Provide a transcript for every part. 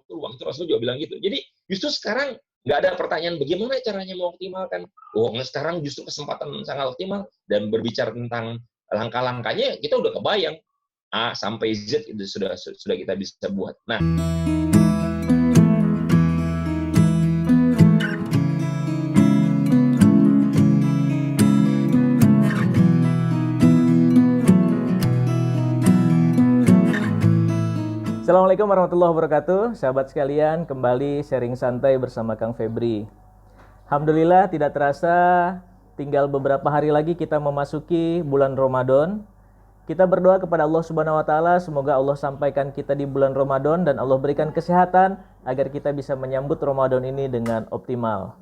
peluang. Itu Rasul juga bilang gitu. Jadi justru sekarang nggak ada pertanyaan bagaimana caranya mengoptimalkan. Oh, sekarang justru kesempatan sangat optimal. Dan berbicara tentang langkah-langkahnya, kita udah kebayang. A sampai Z itu sudah kita bisa buat. Nah, Assalamualaikum warahmatullahi wabarakatuh. Sahabat sekalian, kembali sharing santai bersama Kang Febri. Alhamdulillah tidak terasa tinggal beberapa hari lagi kita memasuki bulan Ramadan. Kita berdoa kepada Allah Subhanahu wa taala semoga Allah sampaikan kita di bulan Ramadan dan Allah berikan kesehatan agar kita bisa menyambut Ramadan ini dengan optimal.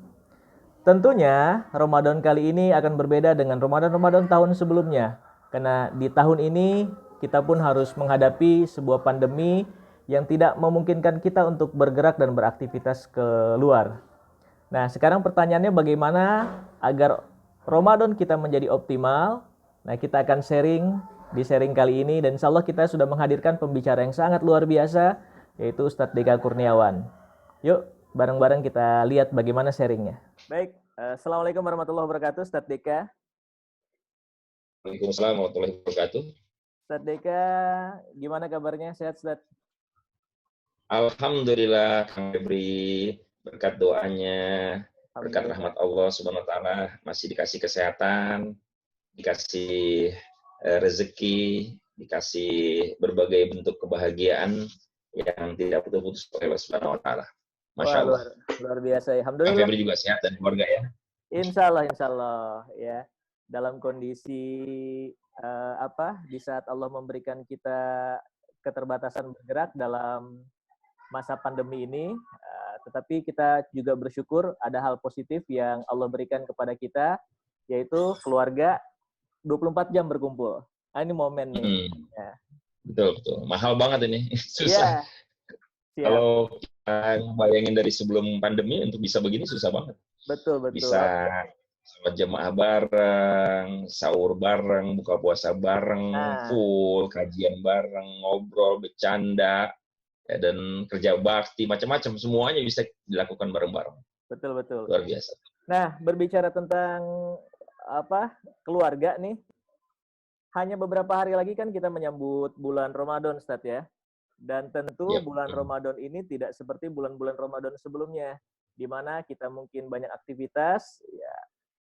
Tentunya Ramadan kali ini akan berbeda dengan Ramadan-Ramadan tahun sebelumnya. Karena di tahun ini kita pun harus menghadapi sebuah pandemi yang tidak memungkinkan kita untuk bergerak dan beraktivitas keluar. Nah, sekarang pertanyaannya bagaimana agar Ramadan kita menjadi optimal? Nah, kita akan di sharing kali ini dan insya Allah kita sudah menghadirkan pembicara yang sangat luar biasa, yaitu Ustadz Deka Kurniawan. Yuk, bareng-bareng kita lihat bagaimana sharingnya. Baik, Assalamualaikum warahmatullahi wabarakatuh, Ustadz Deka. Waalaikumsalam warahmatullahi wabarakatuh. Ustadz Deka, gimana kabarnya? Sehat, Ustadz? Alhamdulillah, Kang Febri, berkat doanya, berkat rahmat Allah Subhanahu wa taala, masih dikasih kesehatan, dikasih rezeki, dikasih berbagai bentuk kebahagiaan yang tidak putus-putus oleh Allah Subhanahu wa taala. Masya Allah. Luar biasa ya. Alhamdulillah. Kang Febri juga sehat dan keluarga ya. Insya Allah ya. Dalam kondisi di saat Allah memberikan kita keterbatasan bergerak dalam masa pandemi ini, tetapi kita juga bersyukur ada hal positif yang Allah berikan kepada kita, yaitu keluarga 24 jam berkumpul. Nah, ini momen nih. Ya. Betul. Mahal banget ini. Susah. Ya. Kalau kita bayangin dari sebelum pandemi untuk bisa begini susah banget. Betul. Bisa sholat jamaah bareng, sahur bareng, buka puasa bareng, full, kajian bareng, ngobrol, bercanda, ya, dan kerja bakti, macam-macam, semuanya bisa dilakukan bareng-bareng. Betul. Luar biasa. Nah, berbicara tentang keluarga nih, hanya beberapa hari lagi kan kita menyambut bulan Ramadan, Ustadz ya. Dan tentu bulan Ramadan ini tidak seperti bulan-bulan Ramadan sebelumnya, di mana kita mungkin banyak aktivitas, ya.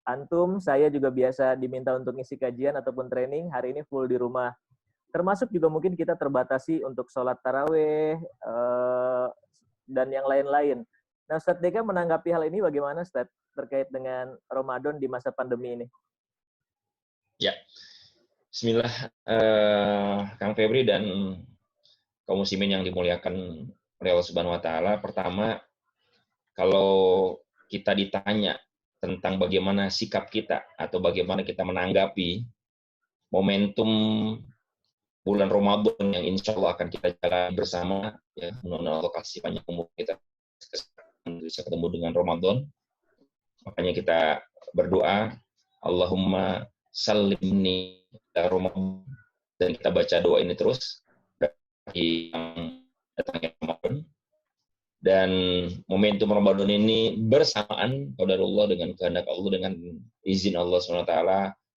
Antum, saya juga biasa diminta untuk ngisi kajian ataupun training, hari ini full di rumah. Termasuk juga mungkin kita terbatasi untuk sholat tarawih, dan yang lain-lain. Nah, Ustadz Deka menanggapi hal ini bagaimana, Ustadz, terkait dengan Ramadan di masa pandemi ini? Ya, bismillah, Kang Febri dan kaum muslimin yang dimuliakan oleh Allah Subhanahu wa taala. Pertama, kalau kita ditanya tentang bagaimana sikap kita atau bagaimana kita menanggapi momentum bulan Ramadan yang insya Allah akan kita jalani bersama, ya, mudah-mudahan Allah kasih banyak umur kita bisa ketemu dengan Ramadan. Makanya kita berdoa, Allahumma salimni Ramadan, dan kita baca doa ini terus yang datangnya Ramadan. Dan momentum Ramadan ini bersamaan qadarullah dengan kehendak Allah, dengan izin Allah SWT,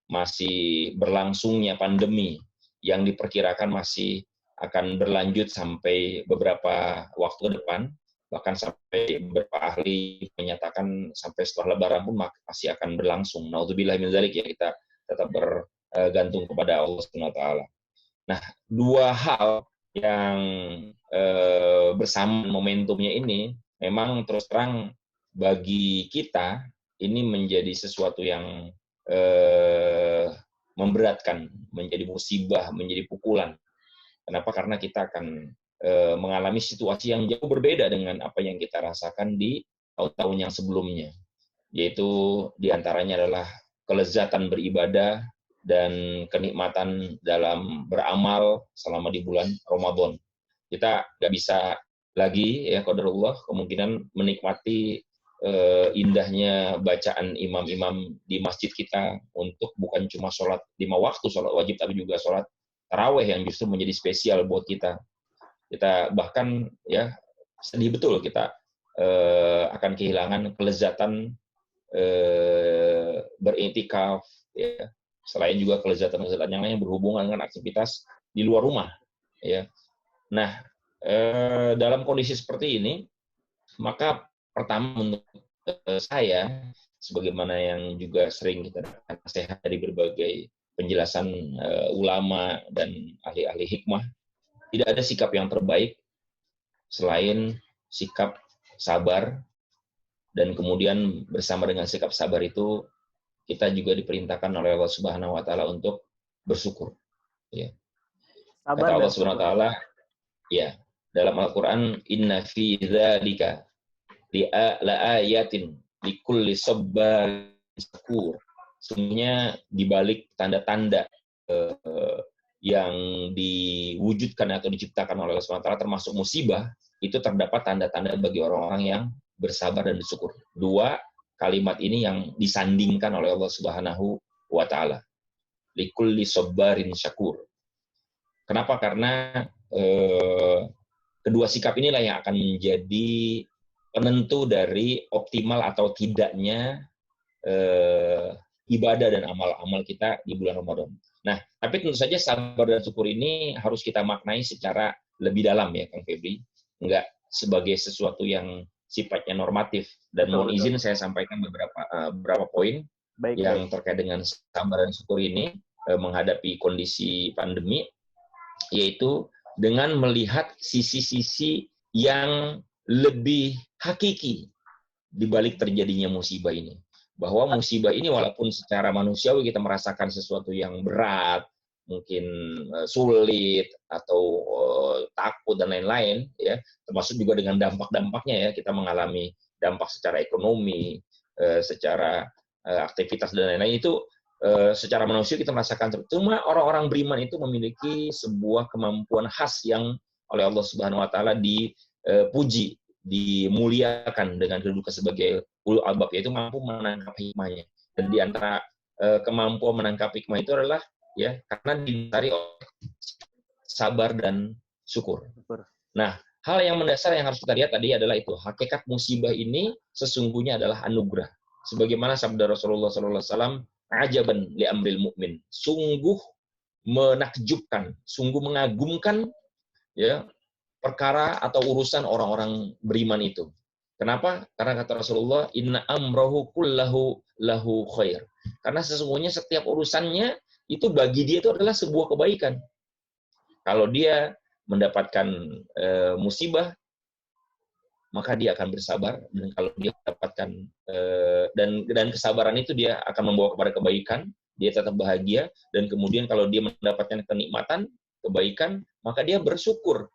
masih berlangsungnya pandemi yang diperkirakan masih akan berlanjut sampai beberapa waktu ke depan, bahkan sampai beberapa ahli menyatakan sampai setelah Lebaran pun masih akan berlangsung. Naudzubillah min dzalik, ya, kita tetap bergantung kepada Allah SWT. Nah, dua hal yang bersama momentumnya ini memang terus terang bagi kita ini menjadi sesuatu yang memberatkan, menjadi musibah, menjadi pukulan. Kenapa? Karena kita akan mengalami situasi yang jauh berbeda dengan apa yang kita rasakan di tahun-tahun yang sebelumnya, yaitu diantaranya adalah kelezatan beribadah dan kenikmatan dalam beramal selama di bulan Ramadan. Kita nggak bisa lagi, ya, qadarullah, kemungkinan menikmati indahnya bacaan imam-imam di masjid kita untuk bukan cuma sholat 5 waktu, sholat wajib, tapi juga sholat tarawih yang justru menjadi spesial buat kita. Kita bahkan, ya, sedih betul kita akan kehilangan kelezatan beriktikaf, ya. Selain juga kelezatan-kelezatan yang lain berhubungan dengan aktivitas di luar rumah, ya. Nah, dalam kondisi seperti ini, maka pertama menurut saya, sebagaimana yang juga sering kita dapatkan nasihat dari berbagai penjelasan ulama dan ahli-ahli hikmah, tidak ada sikap yang terbaik selain sikap sabar, dan kemudian bersama dengan sikap sabar itu kita juga diperintahkan oleh Allah Subhanahu wa taala untuk bersyukur, ya. Sabar Kata Allah dan Subhanahu wa syukur. taala, ya, dalam Al-Qur'an, inna fi dzalika laayatin likulli sabbarin syakur. Sesungguhnya di balik tanda-tanda yang diwujudkan atau diciptakan oleh Allah Subhanahu wa taala termasuk musibah, itu terdapat tanda-tanda bagi orang-orang yang bersabar dan bersyukur. Dua kalimat ini yang disandingkan oleh Allah Subhanahu wa taala. Likulli sabbarin syakur. Kenapa? Karena kedua sikap inilah yang akan menjadi penentu dari optimal atau tidaknya ibadah dan amal-amal kita di bulan Ramadan. Nah, tapi tentu saja sabar dan syukur ini harus kita maknai secara lebih dalam, ya, Kang Febri. Enggak sebagai sesuatu yang sifatnya normatif. Dan mohon izin saya sampaikan beberapa poin yang terkait dengan sabar dan syukur ini menghadapi kondisi pandemi, yaitu dengan melihat sisi-sisi yang lebih hakiki di balik terjadinya musibah ini. Bahwa musibah ini walaupun secara manusiawi kita merasakan sesuatu yang berat, mungkin sulit atau takut dan lain-lain, ya, termasuk juga dengan dampak-dampaknya, ya, kita mengalami dampak secara ekonomi, secara aktivitas dan lain-lain, itu secara manusia kita merasakan. Cuma orang-orang beriman itu memiliki sebuah kemampuan khas yang oleh Allah Subhanahu wa taala dipuji, dimuliakan dengan kedudukan sebagai ulul albab, yaitu mampu menangkap hikmahnya. Dan di antara kemampuan menangkap hikmah itu adalah, ya, karena didasari oleh sabar dan syukur. Nah, hal yang mendasar yang harus kita lihat tadi adalah itu, hakikat musibah ini sesungguhnya adalah anugerah. Sebagaimana sabda Rasulullah SAW, ajaban li amril mu'min, sungguh menakjubkan, sungguh mengagumkan, ya, perkara atau urusan orang-orang beriman itu. Kenapa? Karena kata Rasulullah, inna amrohu kullahu lahu khair. Karena sesungguhnya setiap urusannya itu bagi dia itu adalah sebuah kebaikan. Kalau dia mendapatkan musibah, maka dia akan bersabar, dan kalau dia mendapatkan dan kesabaran itu dia akan membawa kepada kebaikan, dia tetap bahagia, dan kemudian kalau dia mendapatkan kenikmatan, kebaikan, maka dia bersyukur,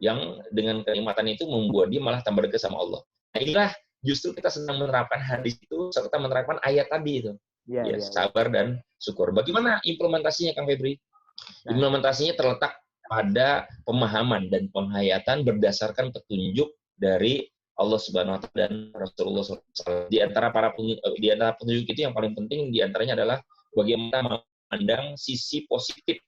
yang dengan kenikmatan itu membuat dia malah tambah dekat sama Allah. Nah, inilah justru kita sedang menerapkan hadis itu serta menerapkan ayat tadi itu, ya, sabar dan syukur. Bagaimana implementasinya, Kang Febri? Implementasinya terletak pada pemahaman dan penghayatan berdasarkan petunjuk dari Allah Subhanahu wa taala dan Rasulullah SAW. Di antara petunjuk itu yang paling penting di antaranya adalah bagaimana memandang sisi positif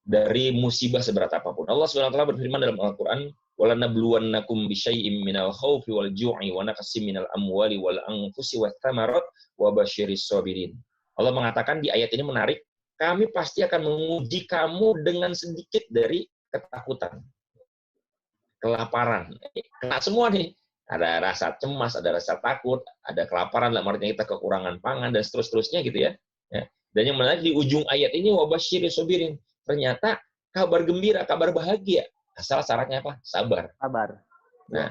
dari musibah seberat apapun. Allah Subhanahu wa taala berfirman dalam Al-Qur'an, "Walanabluwannakum bisyai'im minal khaufi wal ju'i wa naqsim minal amwali wal anfusi wath thamarat wa basyiris sabirin." Allah mengatakan di ayat ini menarik, kami pasti akan menguji kamu dengan sedikit dari ketakutan, kelaparan. Kena semua nih. Ada rasa cemas, ada rasa takut, ada kelaparan, dalam artinya kita kekurangan pangan, dan seterusnya gitu, ya. Dan yang menarik di ujung ayat ini, wabasyiris sabirin. Ternyata kabar gembira, kabar bahagia. Asal syaratnya apa? Sabar. Nah,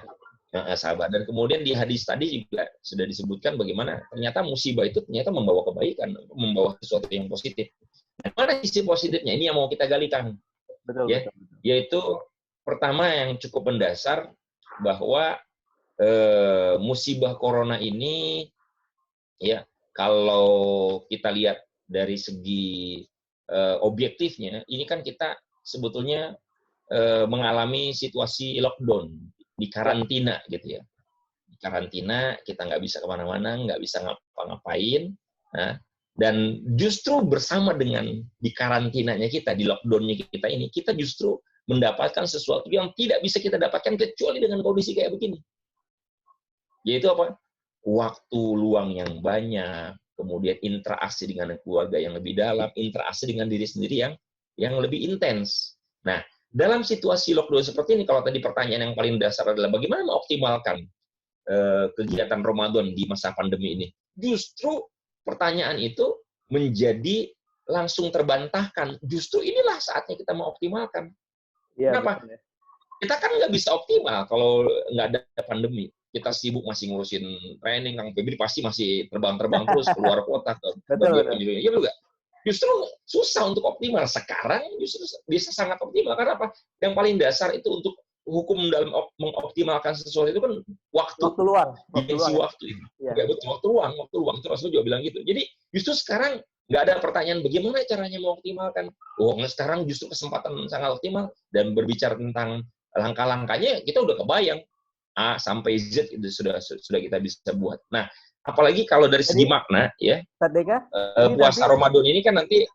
sabar. Dan kemudian di hadis tadi juga sudah disebutkan bagaimana ternyata musibah itu ternyata membawa kebaikan, membawa sesuatu yang positif. Nah, mana sisi positifnya? Ini yang mau kita galikan. Ya, yaitu pertama yang cukup mendasar bahwa musibah corona ini, ya, kalau kita lihat dari segi objektifnya, ini kan kita sebetulnya mengalami situasi lockdown, di karantina gitu, ya. Di karantina, kita nggak bisa kemana-mana, nggak bisa ngapa-ngapain. Nah, dan justru bersama dengan di karantinanya kita, di lockdownnya kita ini, kita justru mendapatkan sesuatu yang tidak bisa kita dapatkan kecuali dengan kondisi kayak begini. Yaitu apa? Waktu luang yang banyak, kemudian interaksi dengan keluarga yang lebih dalam, interaksi dengan diri sendiri yang lebih intens. Nah, dalam situasi lockdown seperti ini, kalau tadi pertanyaan yang paling dasar adalah bagaimana mengoptimalkan kegiatan Ramadan di masa pandemi ini, justru pertanyaan itu menjadi langsung terbantahkan. Justru inilah saatnya kita mengoptimalkan. Ya, Kenapa? betul, ya. Kita kan nggak bisa optimal kalau nggak ada pandemi. Kita sibuk masih ngurusin training, Kang Febri pasti masih terbang-terbang terus keluar kota ke Betul, bagian betul. penjuru. Ya juga. Justru susah untuk optimal. Sekarang justru bisa sangat optimal. Karena apa? Yang paling dasar itu untuk hukum dalam mengoptimalkan sesuatu itu kan waktu. Waktu luang. Dimensi Ya. waktu. Ya, betul. Waktu luang. Itu Rasul juga bilang gitu. Jadi justru sekarang nggak ada pertanyaan bagaimana caranya mengoptimalkan. Oh, sekarang justru kesempatan sangat optimal. Dan berbicara tentang langkah-langkahnya, kita udah kebayang. A sampai Z itu sudah kita bisa buat. Nah, apalagi kalau dari segi makna, ya, puasa Ramadan ini kan nanti,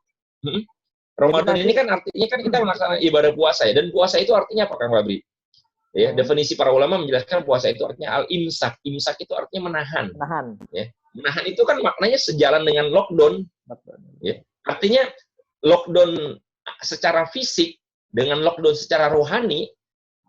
Ramadan ini kan artinya kan kita melaksanakan ibadah puasa ya, dan puasa itu artinya apa, Kang Fabri? Ya, definisi para ulama menjelaskan puasa itu artinya al-imsak. Imsak itu artinya menahan. Ya. Menahan itu kan maknanya sejalan dengan lockdown. Ya. Artinya lockdown secara fisik dengan lockdown secara rohani,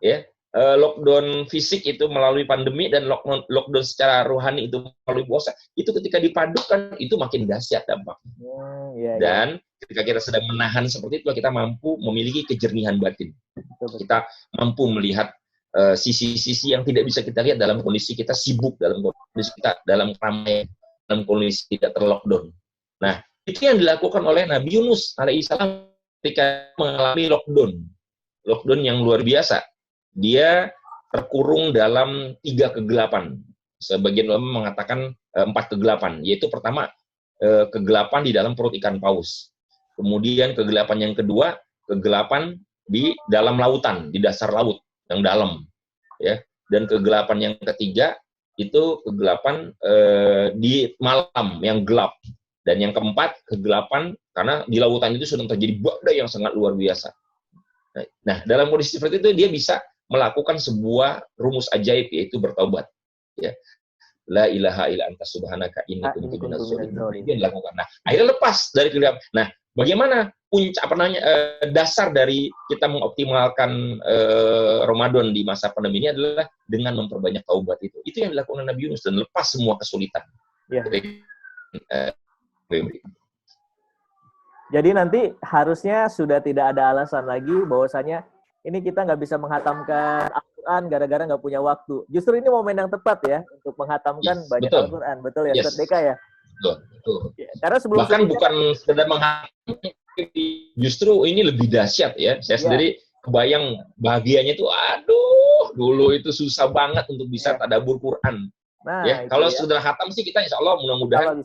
ya. Lockdown fisik itu melalui pandemi dan lockdown secara rohani itu melalui puasa, itu ketika dipadukan itu makin dahsyat dampaknya. Dan ketika kita sedang menahan seperti itu, kita mampu memiliki kejernihan batin. Kita mampu melihat sisi-sisi yang tidak bisa kita lihat dalam kondisi kita sibuk, dalam kondisi kita dalam keramaian, dalam kondisi tidak terlockdown. Nah, itu yang dilakukan oleh Nabi Yunus alaihissalam ketika mengalami lockdown yang luar biasa. Dia terkurung dalam 3 kegelapan. Sebagian ulama mengatakan 4 kegelapan, yaitu pertama kegelapan di dalam perut ikan paus. Kemudian kegelapan yang kedua, kegelapan di dalam lautan, di dasar laut yang dalam, ya. Dan kegelapan yang ketiga itu kegelapan di malam yang gelap. Dan yang keempat kegelapan karena di lautan itu sudah terjadi badai yang sangat luar biasa. Nah, dalam kondisi seperti itu dia bisa melakukan sebuah rumus ajaib, yaitu bertaubat. Ya. La ilaha illa anta subhanaka inni kuntu minadz dzalimin. Dia dilakukan. Nah, akhirnya lepas dari kegelapan. Nah, bagaimana puncak dasar dari kita mengoptimalkan Ramadan di masa pandemi ini adalah dengan memperbanyak taubat itu. Itu yang dilakukan Nabi Yunus dan lepas semua kesulitan. Ya. Jadi nanti harusnya sudah tidak ada alasan lagi bahwasanya ini kita nggak bisa menghatamkan Al-Quran gara-gara nggak punya waktu. Justru ini momen yang tepat ya untuk menghatamkan banyak Al-Quran. Betul ya, Ustaz Deka ya? Betul. Ya, karena bahkan bukan sekedar menghatamkan, justru ini lebih dahsyat ya. Saya sendiri kebayang bahagianya itu, aduh, dulu itu susah banget untuk bisa tadabbur Quran. Nah, ya, kalau sudah khatam sih kita insya Allah mudah-mudahan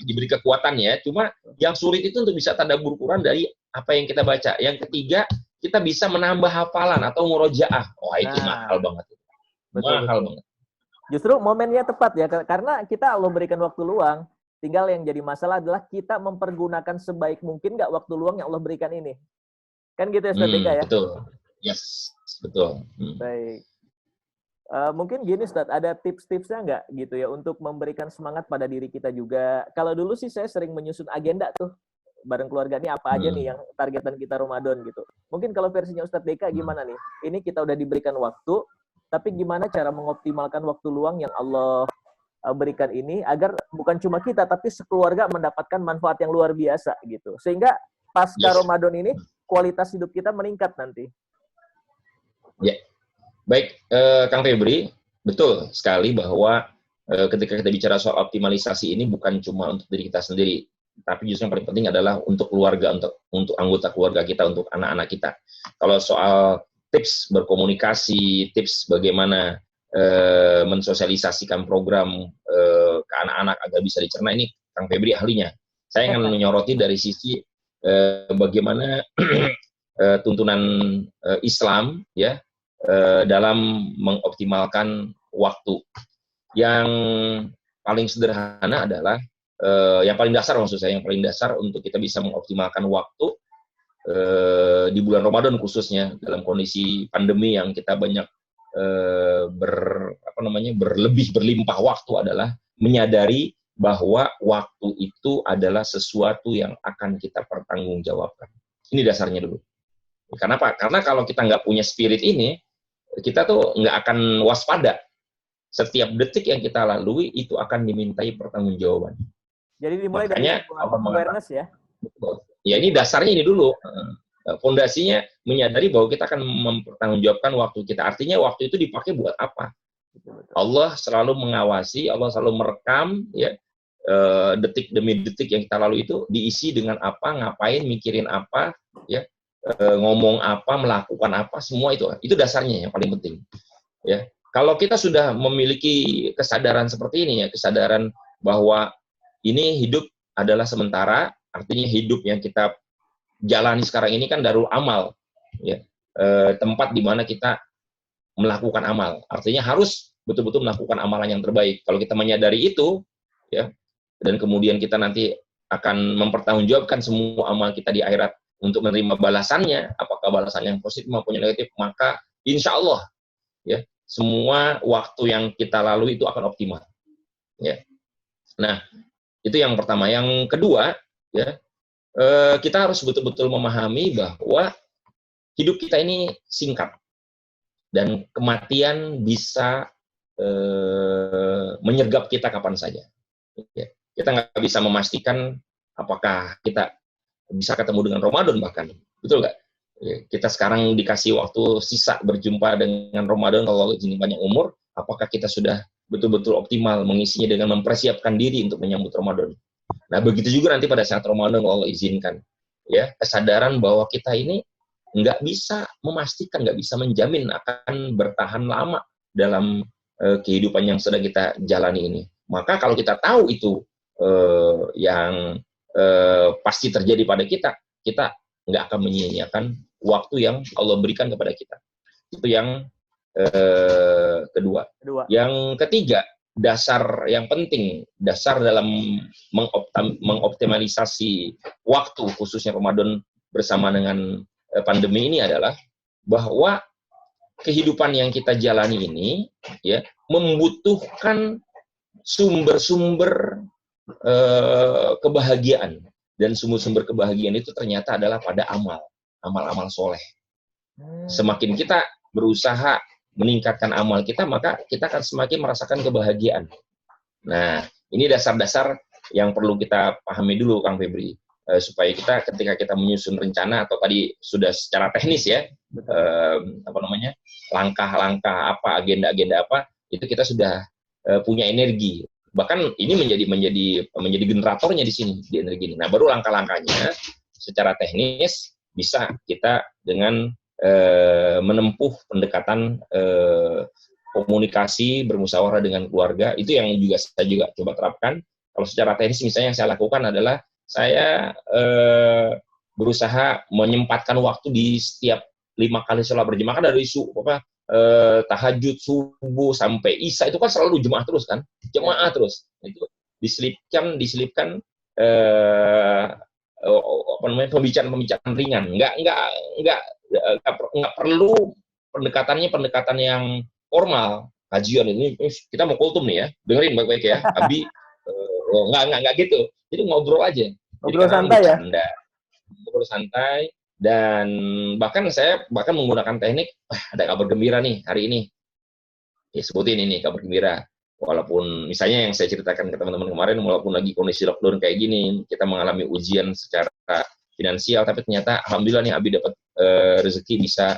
diberi kekuatan ya. Cuma yang sulit itu untuk bisa tadabbur Quran dari apa yang kita baca. Yang ketiga, kita bisa menambah hafalan atau murojaah. Wah, itu mahal banget. Mahal banget. Justru momennya tepat ya, karena kita Allah berikan waktu luang. Tinggal yang jadi masalah adalah kita mempergunakan sebaik mungkin nggak waktu luang yang Allah berikan ini. Kan gitu ya, Ustaz Deka ya? Betul. Yes, betul. Baik. Mungkin gini Ustaz, ada tips-tipsnya nggak gitu ya untuk memberikan semangat pada diri kita juga. Kalau dulu sih saya sering menyusun agenda tuh bareng keluarga ini apa aja nih yang targetan kita Ramadan gitu. Mungkin kalau versinya Ustaz Deka gimana nih? Ini kita udah diberikan waktu, tapi gimana cara mengoptimalkan waktu luang yang Allah berikan ini agar bukan cuma kita tapi sekeluarga mendapatkan manfaat yang luar biasa gitu. Sehingga pasca Ramadan ini kualitas hidup kita meningkat nanti. Ya. Baik, Kang Febri, betul sekali bahwa ketika kita bicara soal optimalisasi ini bukan cuma untuk diri kita sendiri, tapi justru yang paling penting adalah untuk keluarga, untuk anggota keluarga kita, untuk anak-anak kita. Kalau soal tips berkomunikasi, tips bagaimana mensosialisasikan program ke anak-anak agar bisa dicerna, ini Kang Febri ahlinya. Saya ingin menyoroti dari sisi bagaimana tuntunan Islam ya dalam mengoptimalkan waktu. Yang paling sederhana adalah yang paling dasar maksud saya, yang paling dasar untuk kita bisa mengoptimalkan waktu di bulan Ramadan khususnya dalam kondisi pandemi yang kita banyak berlebih berlimpah waktu adalah menyadari bahwa waktu itu adalah sesuatu yang akan kita pertanggungjawabkan. Ini dasarnya dulu. Kenapa? Karena kalau kita nggak punya spirit ini, kita tuh nggak akan waspada. Setiap detik yang kita lalui itu akan dimintai pertanggungjawaban. Jadi dimulai Makanya dari awareness ya? Ya ini dasarnya ini dulu. Fondasinya menyadari bahwa kita akan mempertanggungjawabkan waktu kita. Artinya waktu itu dipakai buat apa? Allah selalu mengawasi, Allah selalu merekam, ya, detik demi detik yang kita lalui itu diisi dengan apa, ngapain, mikirin apa, ya, ngomong apa, melakukan apa, semua itu dasarnya yang paling penting. Ya, kalau kita sudah memiliki kesadaran seperti ini, ya, kesadaran bahwa ini hidup adalah sementara, artinya hidup yang kita jalani sekarang ini kan darul amal, ya, tempat di mana kita melakukan amal, artinya harus betul-betul melakukan amalan yang terbaik. Kalau kita menyadari itu, ya, dan kemudian kita nanti akan mempertanggungjawabkan semua amal kita di akhirat untuk menerima balasannya, apakah balasan yang positif maupun yang negatif, maka insya Allah, ya, semua waktu yang kita lalui itu akan optimal. Ya. Nah, itu yang pertama. Yang kedua, ya, kita harus betul-betul memahami bahwa hidup kita ini singkat dan kematian bisa menyergap kita kapan saja. Ya. Kita nggak bisa memastikan apakah kita bisa ketemu dengan Ramadan bahkan, betul nggak? Ya, kita sekarang dikasih waktu sisa berjumpa dengan Ramadan kalau izin banyak umur, apakah kita sudah betul-betul optimal mengisinya dengan mempersiapkan diri untuk menyambut Ramadan? Nah, begitu juga nanti pada saat Ramadan kalau Allah izinkan, ya, kesadaran bahwa kita ini nggak bisa memastikan, nggak bisa menjamin akan bertahan lama dalam kehidupan yang sedang kita jalani ini. Maka kalau kita tahu itu yang pasti terjadi pada kita, kita nggak akan menyia-nyiakan waktu yang Allah berikan kepada kita. Itu yang kedua. Yang ketiga, dasar yang penting, dasar dalam mengoptimalisasi waktu, khususnya Ramadan bersama dengan pandemi ini adalah bahwa kehidupan yang kita jalani ini, ya, membutuhkan sumber-sumber kebahagiaan, dan sumber-sumber kebahagiaan itu ternyata adalah pada amal-amal soleh. Semakin kita berusaha meningkatkan amal kita, maka kita akan semakin merasakan kebahagiaan. Nah, ini dasar-dasar yang perlu kita pahami dulu, Kang Febri, supaya kita ketika kita menyusun rencana atau tadi sudah secara teknis, ya, langkah-langkah apa, agenda-agenda apa, itu kita sudah punya energi. Bahkan ini menjadi generatornya di sini, di energi ini. Nah, baru langkah-langkahnya secara teknis bisa kita dengan menempuh pendekatan komunikasi, bermusyawarah dengan keluarga. Itu yang saya juga coba terapkan. Kalau secara teknis misalnya yang saya lakukan adalah saya berusaha menyempatkan waktu di setiap 5 kali sholat berjamaah dari tahajud, subuh sampai isya, itu kan selalu jemaah terus kan, terus itu diselipkan pembicaraan ringan, nggak perlu pendekatan yang formal. Kajian ini kita mau kultum nih ya, dengerin baik-baik ya, Abi. Nggak gitu, jadi ngobrol aja, ngobrol santai ya, ngobrol santai. Dan saya menggunakan teknik, ada kabar gembira nih hari ini, ya sebutin ini kabar gembira. Walaupun misalnya yang saya ceritakan ke teman-teman kemarin, walaupun lagi kondisi lockdown kayak gini, kita mengalami ujian secara finansial, tapi ternyata alhamdulillah nih Abi dapat rezeki bisa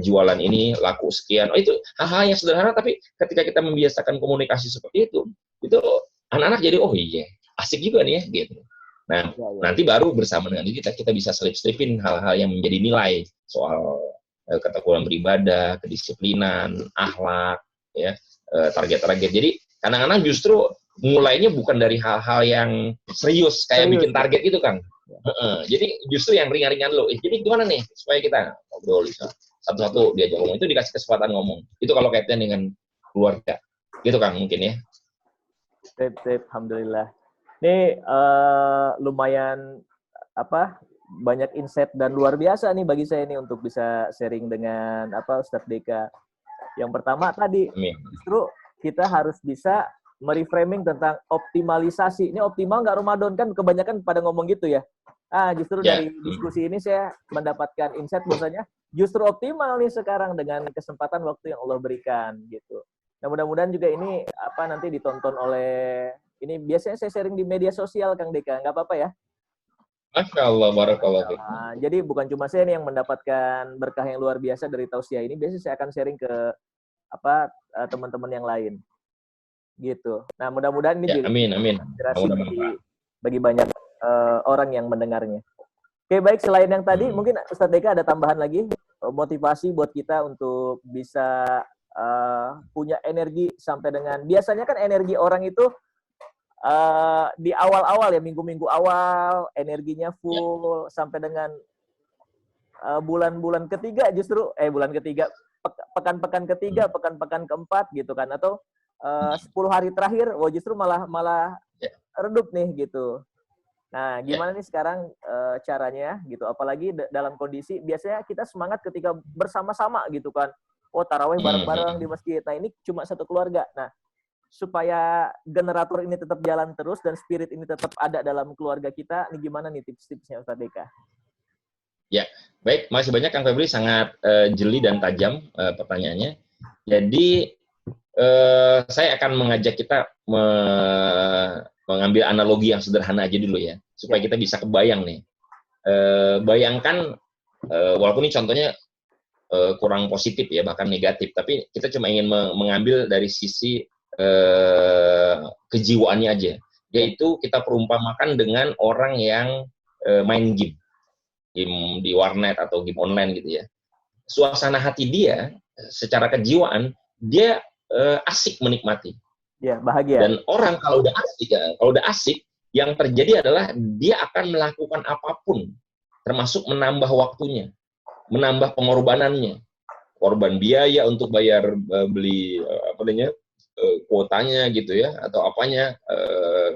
jualan ini laku sekian. Itu hal-hal yang sederhana, tapi ketika kita membiasakan komunikasi seperti itu anak-anak jadi oh iya asik juga nih ya gitu. Nah, nanti baru bersama dengan kita bisa selip-selipin hal-hal yang menjadi nilai soal ketekunan beribadah, kedisiplinan, akhlak, ya, target-target. Jadi kadang-kadang justru mulainya bukan dari hal-hal yang serius kayak bikin target gitu kan. Jadi justru yang ringan-ringan loh. Jadi gimana nih supaya kita ngobrol satu-satu diajak ngomong, itu dikasih kesempatan ngomong. Itu kalau kaitan dengan keluarga. Gitu kan mungkin ya. Alhamdulillah. Ini lumayan banyak insight dan luar biasa nih bagi saya nih untuk bisa sharing dengan Ustadz Deka. Yang pertama tadi, justru kita harus bisa mereframing tentang optimalisasi. Ini optimal nggak Ramadan? Kan kebanyakan pada ngomong gitu ya. Justru dari diskusi ini saya mendapatkan insight bahwasanya justru optimal nih sekarang dengan kesempatan waktu yang Allah berikan gitu. Nah, mudah-mudahan juga ini nanti ditonton oleh, ini biasanya saya sharing di media sosial Kang Deka, nggak apa-apa ya? Masya Allah, barakallah. Jadi bukan cuma saya nih yang mendapatkan berkah yang luar biasa dari tausiah ini, biasanya saya akan sharing ke teman-teman yang lain. Gitu. Nah, mudah-mudahan ini juga inspirasi bagi banyak orang yang mendengarnya. Oke, baik, selain yang tadi, mungkin Ustadz Deka ada tambahan lagi motivasi buat kita untuk bisa punya energi sampai dengan, biasanya kan energi orang itu di awal-awal ya, minggu-minggu awal energinya full sampai dengan bulan-bulan ketiga justru pekan-pekan ketiga, pekan-pekan keempat gitu kan, atau 10 hari terakhir justru malah redup nih gitu. Nah, gimana nih sekarang caranya gitu, apalagi dalam kondisi biasanya kita semangat ketika bersama-sama gitu kan, tarawih bareng-bareng di masjid. Nah, ini cuma satu keluarga. Nah, supaya generator ini tetap jalan terus dan spirit ini tetap ada dalam keluarga kita, ini gimana nih tips-tipsnya Ustadz Deka? Ya, baik, masih banyak Kang Febri, sangat jeli dan tajam pertanyaannya. Jadi saya akan mengajak kita mengambil analogi yang sederhana aja dulu ya, supaya kita bisa kebayang nih. Bayangkan, walaupun ini contohnya kurang positif ya, bahkan negatif, tapi kita cuma ingin mengambil dari sisi kejiwaannya aja, yaitu kita perumpamakan dengan orang yang main game di warnet atau game online gitu ya. Suasana hati dia secara kejiwaan dia asik menikmati. Ya, bahagia. Dan orang kalau udah asik, yang terjadi adalah dia akan melakukan apapun, termasuk menambah waktunya, menambah pengorbanannya, korban biaya untuk bayar beli kuotanya gitu ya, atau apanya,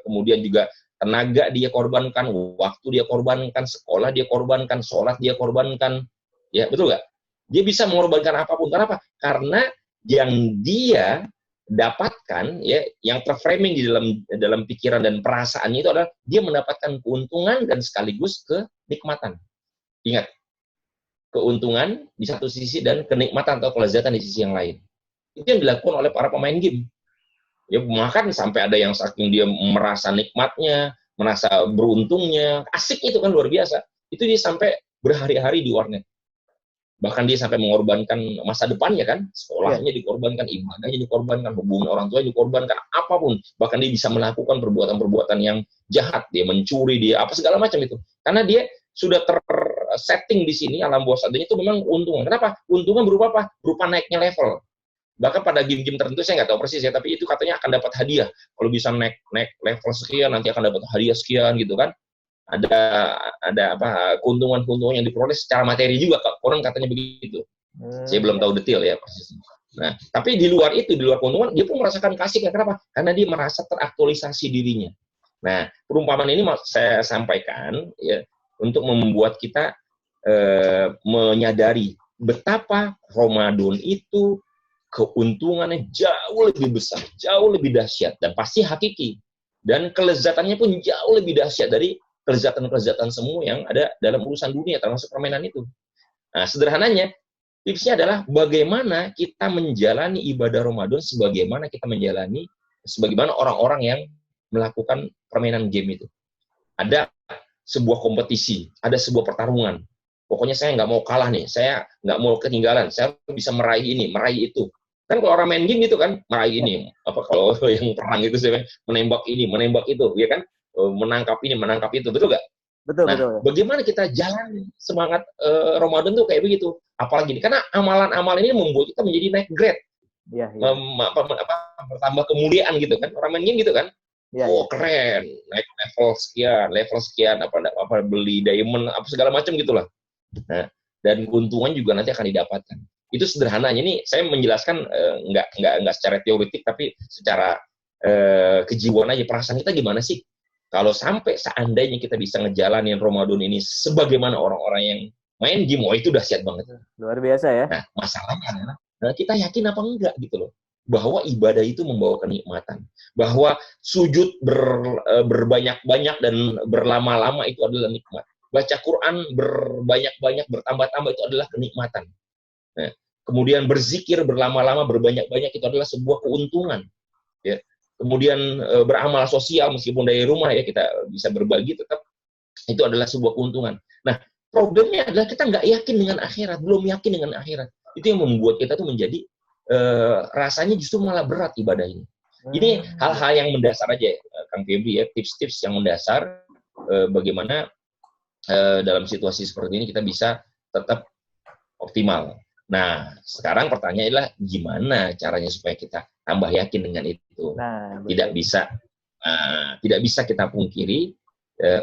kemudian juga tenaga dia korbankan, waktu dia korbankan, sekolah dia korbankan, sholat dia korbankan, ya betul nggak? Dia bisa mengorbankan apapun. Kenapa? Karena yang dia dapatkan ya, yang terframing di dalam pikiran dan perasaannya itu adalah dia mendapatkan keuntungan dan sekaligus kenikmatan. Ingat, keuntungan di satu sisi dan kenikmatan atau kelezatan di sisi yang lain. Itu yang dilakukan oleh para pemain game. Ya, bahkan sampai ada yang saking dia merasa nikmatnya, merasa beruntungnya, asik itu kan luar biasa. Itu dia sampai berhari-hari di warnet. Bahkan dia sampai mengorbankan masa depannya kan, sekolahnya dikorbankan, ibadahnya dikorbankan, hubungan orang tuanya dikorbankan, apapun. Bahkan dia bisa melakukan perbuatan-perbuatan yang jahat, dia mencuri, dia apa segala macam itu. Karena dia sudah tersetting di sini alam bawah sadarnya itu memang keuntungan. Kenapa? Keuntungan berupa apa? Berupa naiknya level. Bahkan pada game-game tertentu saya nggak tahu persis ya, tapi itu katanya akan dapat hadiah. Kalau bisa naik level sekian, nanti akan dapat hadiah sekian gitu kan. Ada keuntungan-keuntungan yang diperoleh secara materi juga, orang katanya begitu. Saya belum tahu detail ya persis. Nah, tapi di luar itu, di luar keuntungan, dia pun merasakan kasih. Kenapa? Karena dia merasa teraktualisasi dirinya. Nah, perumpamaan ini saya sampaikan ya untuk membuat kita menyadari betapa Ramadan itu keuntungannya jauh lebih besar, jauh lebih dahsyat, dan pasti hakiki. Dan kelezatannya pun jauh lebih dahsyat dari kelezatan-kelezatan semua yang ada dalam urusan dunia, termasuk permainan itu. Nah, sederhananya, tipsnya adalah bagaimana kita menjalani ibadah Ramadan sebagaimana orang-orang yang melakukan permainan game itu. Ada sebuah kompetisi, ada sebuah pertarungan. Pokoknya saya nggak mau kalah nih, saya nggak mau ketinggalan, saya bisa meraih ini, meraih itu. Kan kalau orang main game gitu kan, meraih ini, kalau yang perang itu saya menembak ini, menembak itu, ya kan, menangkap ini, menangkap itu, betul nggak? Betul. Bagaimana kita jalan semangat Ramadan tuh kayak begitu? Apalagi karena amalan-amalan ini membuat kita menjadi naik grade, bertambah kemuliaan gitu kan, orang main game gitu kan. Keren, naik level sekian, apa beli diamond, apa segala macam gitulah. Nah, dan keuntungan juga nanti akan didapatkan. Itu sederhananya. Ini saya menjelaskan nggak secara teoritik, tapi secara kejiwaan aja, perasaan kita gimana sih Kalau sampai seandainya kita bisa ngejalanin Ramadan ini sebagaimana orang-orang yang main game, itu dahsyat banget. Luar biasa ya. Nah, masalahnya adalah kita yakin apa enggak gitu loh. Bahwa ibadah itu membawa kenikmatan. Bahwa sujud berbanyak-banyak dan berlama-lama itu adalah nikmat. Baca Quran berbanyak-banyak, bertambah-tambah itu adalah kenikmatan. Nah, kemudian berzikir berlama-lama, berbanyak-banyak itu adalah sebuah keuntungan. Ya. Kemudian beramal sosial meskipun dari rumah ya kita bisa berbagi, tetap itu adalah sebuah keuntungan. Nah, problemnya adalah kita nggak yakin dengan akhirat, belum yakin dengan akhirat. Itu yang membuat kita tuh menjadi rasanya justru malah berat ibadah ini. Ini hal-hal yang mendasar aja, Kang Febri ya, tips-tips yang mendasar bagaimana dalam situasi seperti ini kita bisa tetap optimal. Nah, sekarang pertanyaannya adalah gimana caranya supaya kita tambah yakin dengan itu. Nah, tidak bisa kita pungkiri,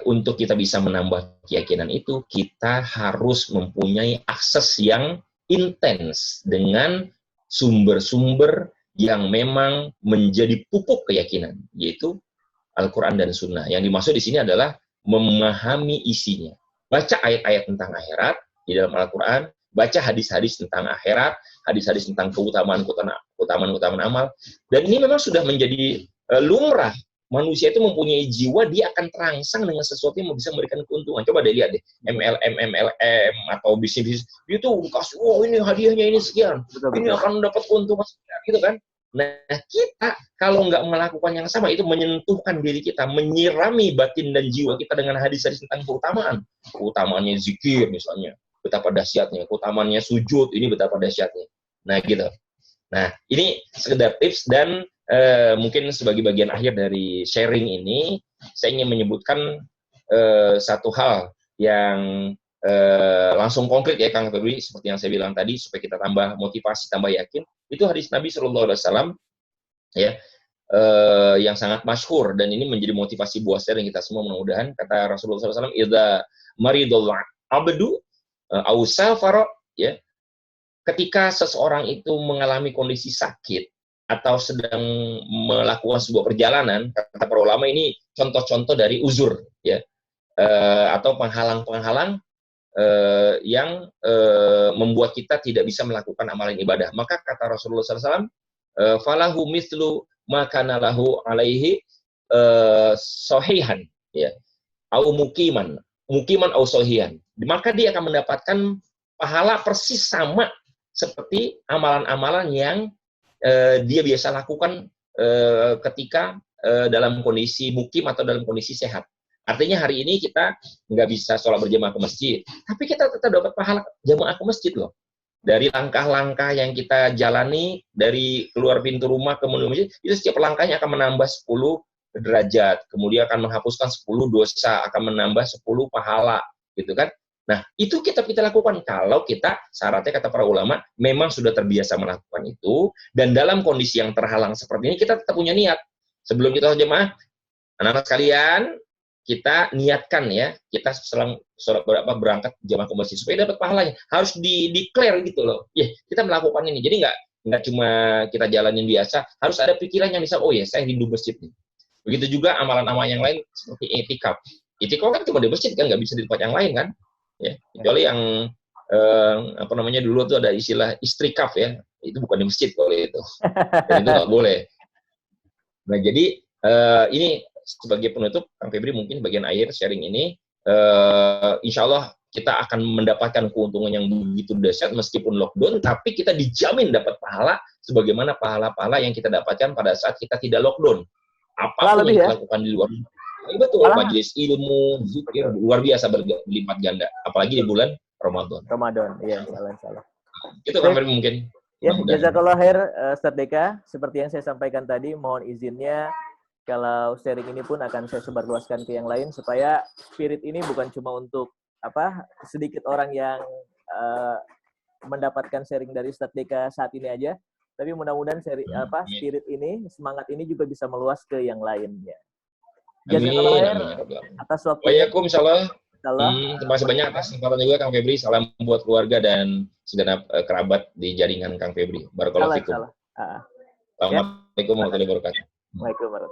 untuk kita bisa menambah keyakinan itu, kita harus mempunyai akses yang intens dengan sumber-sumber yang memang menjadi pupuk keyakinan, yaitu Al-Quran dan Sunnah. Yang dimaksud di sini adalah memahami isinya. Baca ayat-ayat tentang akhirat di dalam Al-Quran, baca hadis-hadis tentang akhirat, hadis-hadis tentang keutamaan amal. Dan ini memang sudah menjadi lumrah. Manusia itu mempunyai jiwa, dia akan terangsang dengan sesuatu yang bisa memberikan keuntungan. Coba deh lihat deh, MLM atau bisnis, dia tuh kasih, ini hadiahnya ini sekian, ini akan dapat keuntungan sekian, gitu kan. Nah, kita kalau nggak melakukan yang sama, itu menyentuhkan diri kita, menyirami batin dan jiwa kita dengan hadis-hadis tentang keutamaannya zikir misalnya, betapa dahsyatnya, keutamaannya sujud, ini betapa dahsyatnya. Nah, gitu. Nah, ini sekedar tips dan mungkin sebagai bagian akhir dari sharing ini, saya ingin menyebutkan satu hal yang langsung konkret ya, Kang Febri, seperti yang saya bilang tadi, supaya kita tambah motivasi, tambah yakin. Itu hadis Nabi SAW ya, yang sangat masyhur, dan ini menjadi motivasi buat sharing kita semua mudah-mudahan. Kata Rasulullah SAW, idza maridul abdu au safara, ya, ketika seseorang itu mengalami kondisi sakit atau sedang melakukan sebuah perjalanan, kata para ulama ini contoh-contoh dari uzur, ya, atau penghalang-penghalang yang membuat kita tidak bisa melakukan amalan ibadah. Maka kata Rasulullah SAW, falahu mithlu makana lahu alaihi sohihan, ya, au mukiman au sohihan. Maka dia akan mendapatkan pahala persis sama seperti amalan-amalan yang dia biasa lakukan ketika dalam kondisi mukim atau dalam kondisi sehat. Artinya hari ini kita nggak bisa sholat berjamaah ke masjid, tapi kita tetap dapat pahala jamaah ke masjid loh. Dari langkah-langkah yang kita jalani, dari keluar pintu rumah ke menuju masjid, itu setiap langkahnya akan menambah 10 derajat, kemudian akan menghapuskan 10 dosa, akan menambah 10 pahala, gitu kan. Nah, itu kita lakukan kalau kita, syaratnya kata para ulama, memang sudah terbiasa melakukan itu, dan dalam kondisi yang terhalang seperti ini, kita tetap punya niat. Sebelum kita jemaah, anak-anak sekalian, kita niatkan ya, kita selang berangkat jamaah ke masjid supaya dapat pahalanya. Harus di-declare gitu loh. Ya, kita melakukan ini. Jadi nggak cuma kita jalanin biasa, harus ada pikiran yang bisa, oh ya, saya rindu masjid nih. Begitu juga amalan-amalan yang lain seperti itikaf. Itikaf kan cuma di masjid kan, nggak bisa di tempat yang lain kan. Ya, kecuali yang dulu tuh ada istilah istrikaf ya. Itu bukan di masjid kalau itu. Dan itu nggak boleh. Nah, jadi ini sebagai penutup, Kang Febri mungkin bagian akhir sharing ini, insya Allah kita akan mendapatkan keuntungan yang begitu dahsyat meskipun lockdown, tapi kita dijamin dapat pahala sebagaimana pahala-pahala yang kita dapatkan pada saat kita tidak lockdown. Apapun yang kita lakukan di luar, betul, majelis ilmu, zikir, luar biasa berlipat ganda, apalagi di bulan Ramadan. Iya, salah. Itu Kang Febri mungkin. Ya, jazakallah khair, Ustadz Deka. Seperti yang saya sampaikan tadi, mohon izinnya kalau sharing ini pun akan saya sebarluaskan ke yang lain supaya spirit ini bukan cuma untuk sedikit orang yang mendapatkan sharing dari Ustadz Deka saat ini aja, tapi mudah-mudahan spirit ini, semangat ini juga bisa meluas ke yang lainnya. Jazakallah khair atas waktunya. Waalaikumsalam. Terima kasih banyak atas kesempatan juga Kang Febri. Salam buat keluarga dan segenap kerabat di jaringan Kang Febri. Barakallahu fikum. Assalamualaikum warahmatullahi wabarakatuh. Waalaikumsalam.